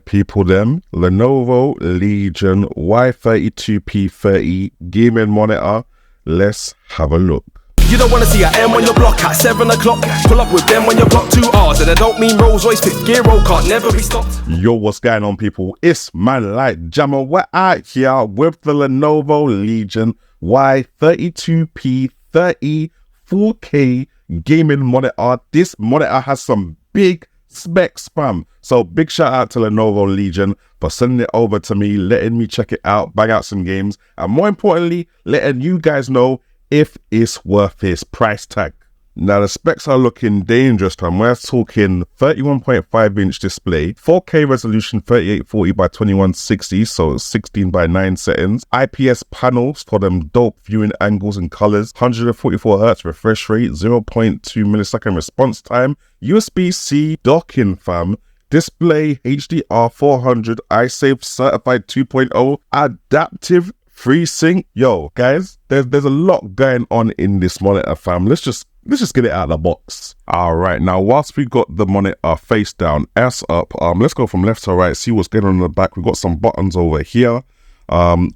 People them, Lenovo Legion Y32p-30 gaming monitor. Let's have a look. You don't wanna see a M on your block at 7 o'clock. Pull up with them when you block 2 R's, and I don't mean Rolls Royce, 5th gear roll can't never be stopped. Yo, what's going on, people? It's man like Jamo. We're out here with the Lenovo Legion Y32p-30 4K gaming monitor. This monitor has some big specs, fam. So big shout out to Lenovo Legion for sending it over to me, letting me check it out, bang out some games, and more importantly, letting you guys know if it's worth its price tag. Now the specs are looking dangerous, fam. We're talking 31.5 inch display, 4K resolution 3840 by 2160, so 16 by 9 settings, IPS panels for them dope viewing angles and colors, 144 Hz refresh rate, 0.2 millisecond response time, USB-C docking, fam, display HDR 400, iSafe certified 2.0, adaptive FreeSync. Yo guys, there's a lot going on in this monitor, fam. Let's just get it out of the box. All right, now whilst we got the monitor face down, ass up, let's go from left to right, see what's going on in the back. We've got some buttons over here.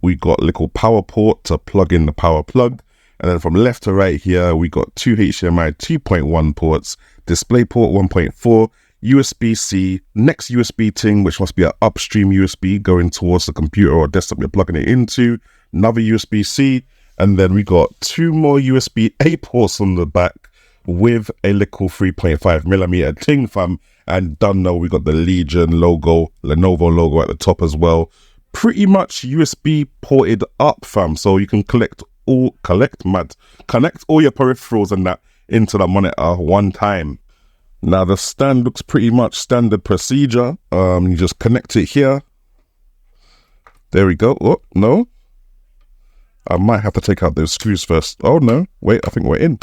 We got a little power port to plug in the power plug, and then from left to right here we got two HDMI 2.1 ports, display port 1.4, USB-C, next USB thing, which must be an upstream USB going towards the computer or desktop you're plugging it into, another USB-C, and then we got two more USB-A ports on the back with a little 3.5mm thing, fam. And done now, we got the Legion logo, Lenovo logo at the top as well. Pretty much USB ported up, fam. So you can connect all your peripherals and that into the monitor one time. Now the stand looks pretty much standard procedure. You just connect it here. There we go. Oh, no. I might have to take out those screws first. Oh no, wait, I think we're in.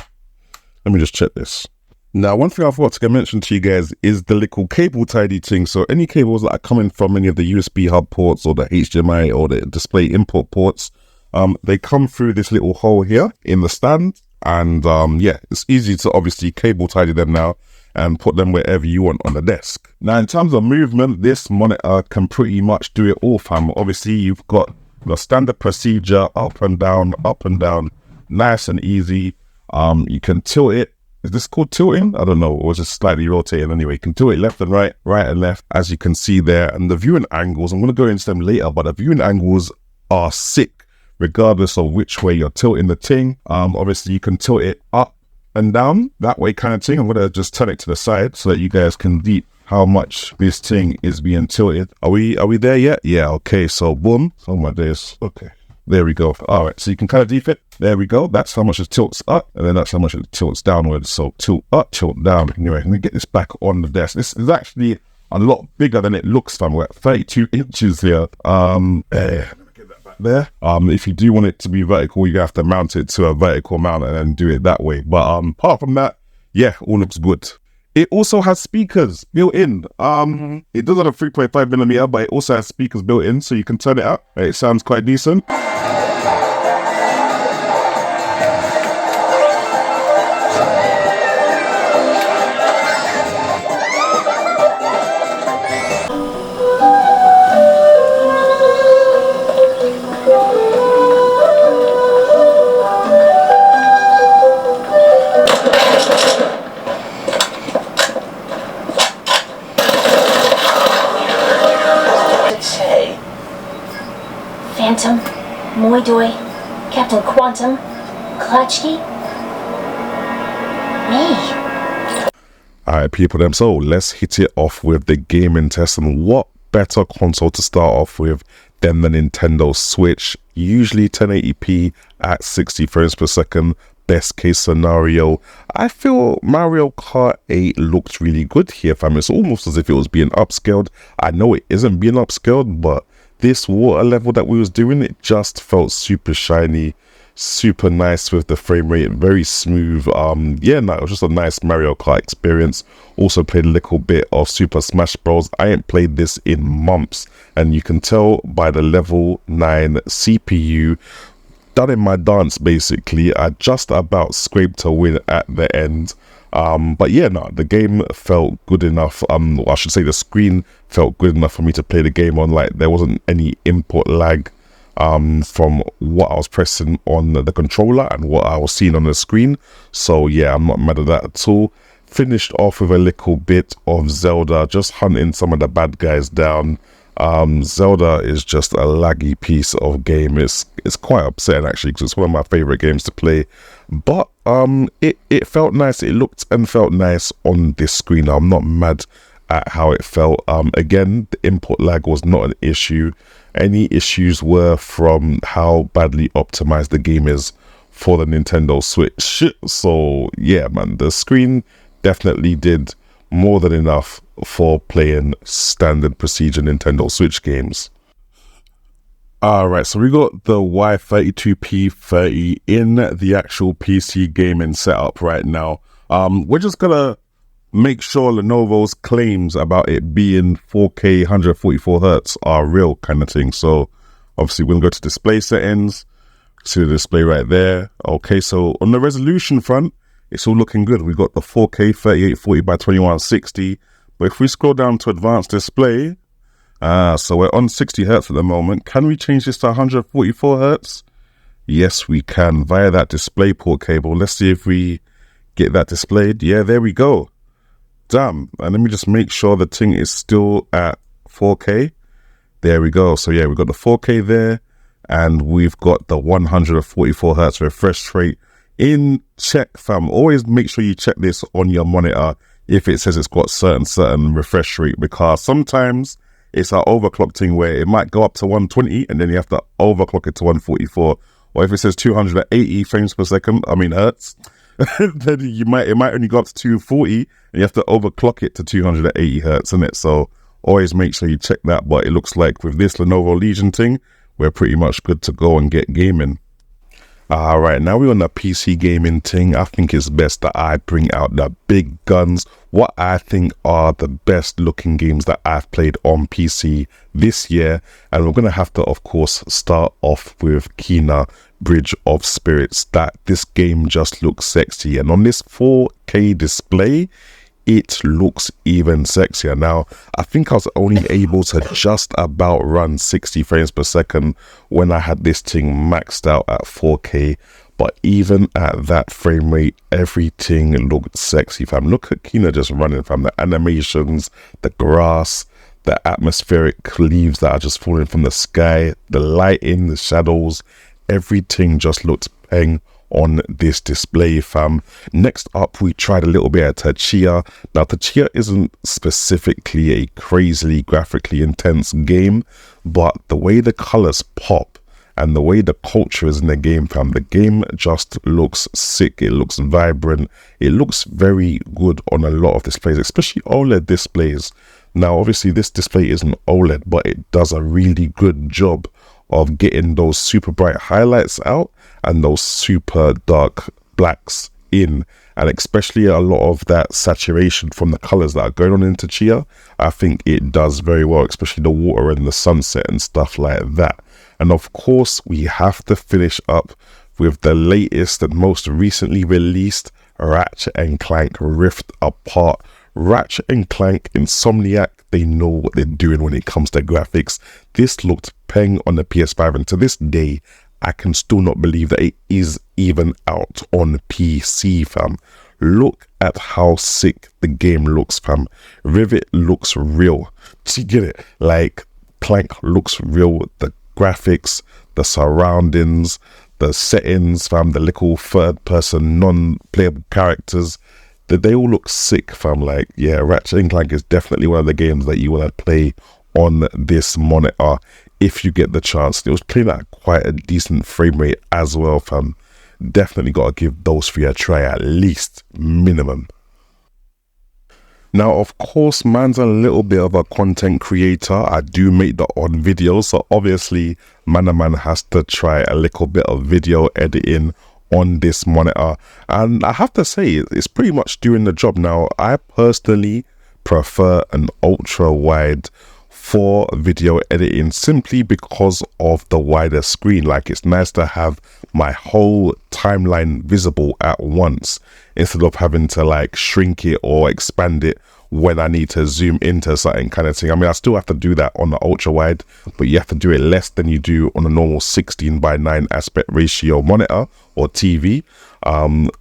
Let me just check this. Now, one thing I forgot to mention to you guys is the little cable tidy thing. So any cables that are coming from any of the USB hub ports or the HDMI or the display input ports, they come through this little hole here in the stand. And yeah, it's easy to obviously cable tidy them now and put them wherever you want on the desk. Now, in terms of movement, this monitor can pretty much do it all, fam. Obviously, you've got the standard procedure, up and down, nice and easy. You can tilt it. Is this called tilting? I don't know, or just slightly rotating anyway. You can tilt it left and right and left, as you can see there. And the viewing angles, I'm gonna go into them later, but the viewing angles are sick, regardless of which way you're tilting the thing. Obviously you can tilt it up and down, that way kind of thing. I'm gonna just turn it to the side so that you guys can deep how much this thing is being tilted. Are we there yet? Yeah, okay, so boom. Oh my days, okay. There we go. All right, so you can kind of deep it. There we go. That's how much it tilts up, and then that's how much it tilts downwards. So tilt up, tilt down. Anyway, let me get this back on the desk. This is actually a lot bigger than it looks, fam. We're at 32 inches here. Let me get that back there. If you do want it to be vertical, you have to mount it to a vertical mount and then do it that way. But apart from that, yeah, all looks good. It also has speakers built in. It does have a 3.5mm, but it also has speakers built in, so you can turn it up. It sounds quite decent. Phantom, Moidoi, Captain Quantum, Klutchki, me. Alright, people them, so let's hit it off with the gaming test. And what better console to start off with than the Nintendo Switch? Usually 1080p at 60 frames per second, best case scenario. I feel Mario Kart 8 looked really good here, fam. It's almost as if it was being upscaled. I know it isn't being upscaled, but this water level that we was doing, it just felt super shiny, super nice with the frame rate, very smooth. Yeah, no, it was just a nice Mario Kart experience. Also played a little bit of Super Smash Bros. I ain't played this in months, and you can tell by the level 9 CPU. Done in my dance basically. I just about scraped a win at the end. But yeah, no, the game felt good enough. Well, I should say the screen felt good enough for me to play the game on. Like, there wasn't any input lag from what I was pressing on the controller and what I was seeing on the screen. So yeah, I'm not mad at that at all. Finished off with a little bit of Zelda, just hunting some of the bad guys down. Zelda is just a laggy piece of game. It's quite upsetting actually, because it's one of my favorite games to play. But it felt nice. It looked and felt nice on this screen. I'm not mad at how it felt. Again, the input lag was not an issue. Any issues were from how badly optimized the game is for the Nintendo Switch. So yeah, man, the screen definitely did more than enough for playing standard procedure Nintendo Switch games. Alright, so we got the Y32p-30 in the actual PC gaming setup right now. We're just gonna make sure Lenovo's claims about it being 4K 144 Hz are real kind of thing. So obviously we're gonna go to display settings, see the display right there. Okay, so on the resolution front, it's all looking good. We got the 4K 3840 by 2160, but if we scroll down to advanced display, so we're on 60 Hz at the moment. Can we change this to 144 Hz? Yes, we can via that DisplayPort cable. Let's see if we get that displayed. Yeah, there we go. Damn. And let me just make sure the thing is still at 4K. There we go. So yeah, we've got the 4K there, and we've got the 144 Hz refresh rate in check, fam. Always make sure you check this on your monitor if it says it's got certain refresh rate, because sometimes it's an overclock thing where it might go up to 120 and then you have to overclock it to 144. Or if it says 280 frames per second, hertz, then it might only go up to 240 and you have to overclock it to 280 hertz, innit? So always make sure you check that. But it looks like with this Lenovo Legion thing, we're pretty much good to go and get gaming. Alright, now we're on the PC gaming thing. I think it's best that I bring out the big guns, what I think are the best looking games that I've played on PC this year. And we're going to have to, of course, start off with Kena Bridge of Spirits. That this game just looks sexy, and on this 4K display, it looks even sexier. Now, I think I was only able to just about run 60 frames per second when I had this thing maxed out at 4K. But even at that frame rate, everything looked sexy, fam. Look at Kena just running, fam. The animations, the grass, the atmospheric leaves that are just falling from the sky, the lighting, the shadows, everything just looked peng on this display, fam. Next up, we tried a little bit at Tachia. Now, Tachia isn't specifically a crazily graphically intense game, but the way the colors pop and the way the culture is in the game, fam, the game just looks sick. It looks vibrant. It looks very good on a lot of displays, especially OLED displays. Now, obviously, this display isn't OLED, but it does a really good job of getting those super bright highlights out and those super dark blacks in, and especially a lot of that saturation from the colors that are going on into Chia. I think it does very well, especially the water and the sunset and stuff like that. And of course, we have to finish up with the latest and most recently released Ratchet and Clank Rift Apart. Ratchet and Clank Insomniac, they know what they're doing when it comes to graphics. This looked peng on the PS5, and to this day, I can still not believe that it is even out on PC, fam. Look at how sick the game looks, fam. Rivet looks real. Do you get it? Like, Clank looks real. The graphics, the surroundings, the settings, fam, the little third-person non-playable characters, they all look sick, fam. Like, yeah, Ratchet and Clank is definitely one of the games that you want to play on this monitor if you get the chance. It was playing at quite a decent frame rate as well, fam. Definitely got to give those three a try, at least minimum. Now, of course, man's a little bit of a content creator. I do make the odd videos, so obviously man has to try a little bit of video editing on this monitor, and I have to say it's pretty much doing the job. Now, I personally prefer an ultra wide for video editing simply because of the wider screen. Like, it's nice to have my whole timeline visible at once instead of having to like shrink it or expand it when I need to zoom into something kind of thing. I mean, I still have to do that on the ultra wide, but you have to do it less than you do on a normal 16:9 aspect ratio monitor or TV.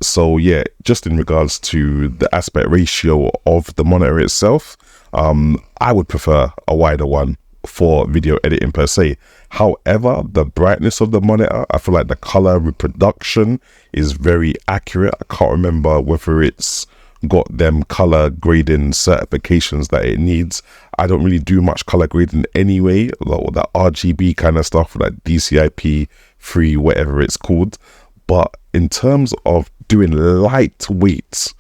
So yeah, just in regards to the aspect ratio of the monitor itself, I would prefer a wider one for video editing per se. However, the brightness of the monitor, I feel like the color reproduction is very accurate. I can't remember whether it's got them color grading certifications that it needs. I don't really do much color grading anyway, or the RGB kind of stuff, like DCI-P3, whatever it's called. But in terms of doing lightweight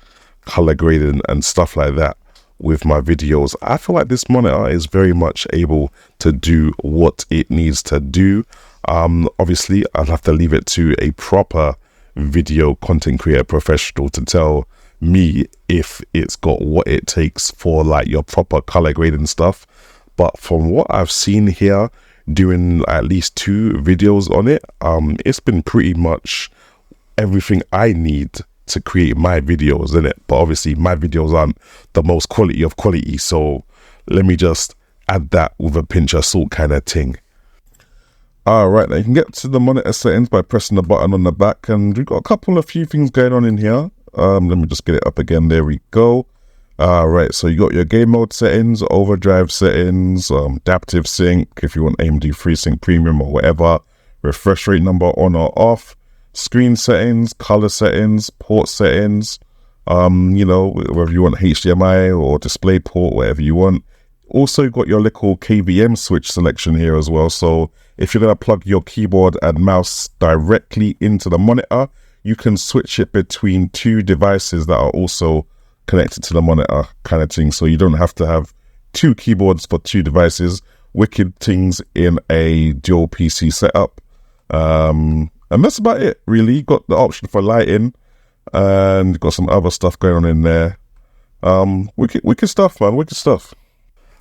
color grading and stuff like that with my videos, I feel like this monitor is very much able to do what it needs to do. Obviously, I'll have to leave it to a proper video content creator professional to tell me if it's got what it takes for like your proper color grading stuff. But from what I've seen here, doing at least 2 videos on it, it's been pretty much everything I need to create my videos in it. But obviously my videos aren't the most quality of quality, so let me just add that with a pinch of salt kind of thing. Alright, now you can get to the monitor settings by pressing the button on the back, and we've got a few things going on in here. Let me just get it up again. There we go. Alright, so you got your game mode settings, overdrive settings, adaptive sync if you want AMD FreeSync Premium or whatever, refresh rate number on or off, screen settings, color settings, port settings, you know, whether you want HDMI or display port, whatever you want. Also got your little KVM switch selection here as well. So if you're going to plug your keyboard and mouse directly into the monitor, you can switch it between 2 devices that are also connected to the monitor kind of thing. So you don't have to have 2 keyboards for 2 devices. Wicked things in a dual PC setup. And that's about it, really. Got the option for lighting and got some other stuff going on in there. Wicked stuff, man. Wicked stuff.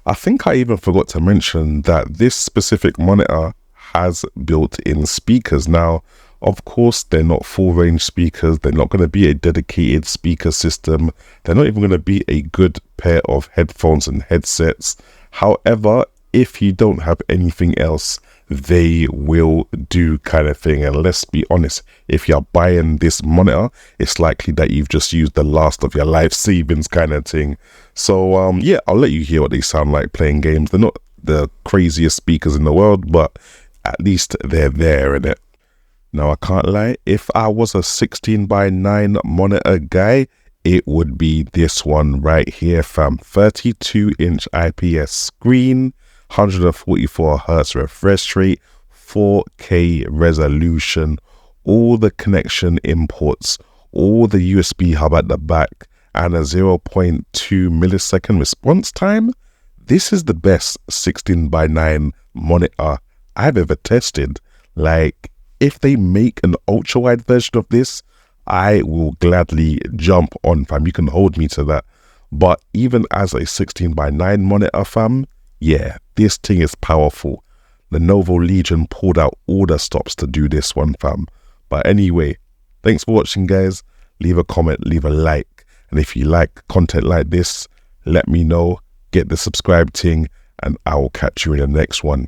I think I even forgot to mention that this specific monitor has built-in speakers. Now, of course, they're not full-range speakers. They're not going to be a dedicated speaker system. They're not even going to be a good pair of headphones and headsets. However, if you don't have anything else, they will do kind of thing. And let's be honest, if you're buying this monitor, it's likely that you've just used the last of your life savings kind of thing. So yeah, I'll let you hear what they sound like playing games. They're not the craziest speakers in the world, but at least they're there, innit? Now, I can't lie, if I was a 16:9 monitor guy, it would be this one right here, fam. 32-inch IPS screen, 144Hz refresh rate, 4K resolution, all the connection imports, all the USB hub at the back, and a 0.2 millisecond response time. This is the best 16:9 monitor I've ever tested. Like, if they make an ultra wide version of this, I will gladly jump on, fam. You can hold me to that. But even as a 16:9 monitor, fam, yeah, this thing is powerful. Lenovo Legion pulled out all the stops to do this one, fam. But anyway, thanks for watching, guys. Leave a comment, leave a like. And if you like content like this, let me know. Get the subscribe thing, and I will catch you in the next one.